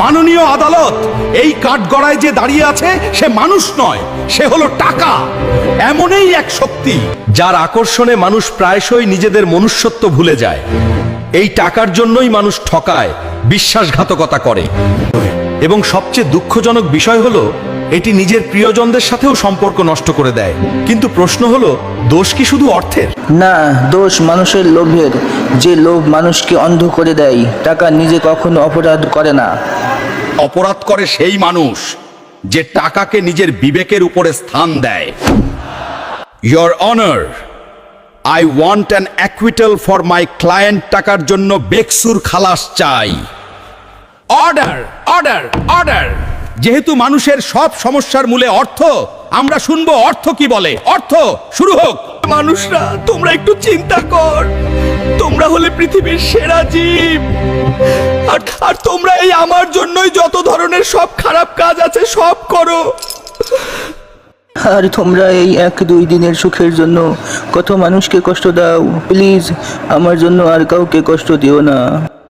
মাননীয় আদালত, এই কাঠগড়ায় যে দাঁড়িয়ে আছে সে মানুষ নয়, সে হলো টাকা। এমনই এক শক্তি যার আকর্ষণে মানুষ প্রায়শই নিজেদের মনুষ্যত্ব ভুলে যায়। এই টাকার জন্যই মানুষ ঠকায়, বিশ্বাসঘাতকতা করে, এবং সবচেয়ে দুঃখজনক বিষয় হলো এটি নিজের প্রিয়জনদের সাথেও সম্পর্ক নষ্ট করে দেয়। কিন্তু প্রশ্ন হলো, দোষ কি শুধু অর্থের? না, দোষ মানুষের লোভের। যে লোভ মানুষকে অন্ধ করে দেয়। টাকা নিজে কখনো অপরাধ করে না। অপরাধ করে সেই মানুষ যে টাকাকে নিজের বিবেকের উপরে স্থান দেয়। Your Honor, I want an acquittal for my client। টাকার জন্য বেকসুর খালাস চাই। Order, order, order. যেহেতু মানুষের সব সমস্যার মূলে অর্থ, আমরা শুনবো অর্থ কি বলে। অর্থ শুরু হোক। মানুষরা, তোমরা একটু চিন্তা কর। তোমরা হলে পৃথিবীর সেরা জীব, আর তোমরা এই আমার জন্যই যত ধরনের সব খারাপ কাজ আছে সব করো। আর তোমরা এই 1-2 দিনের সুখের জন্য কত মানুষকে কষ্ট দাও। প্লিজ আমার জন্য আর কাউকে কষ্ট দিও না।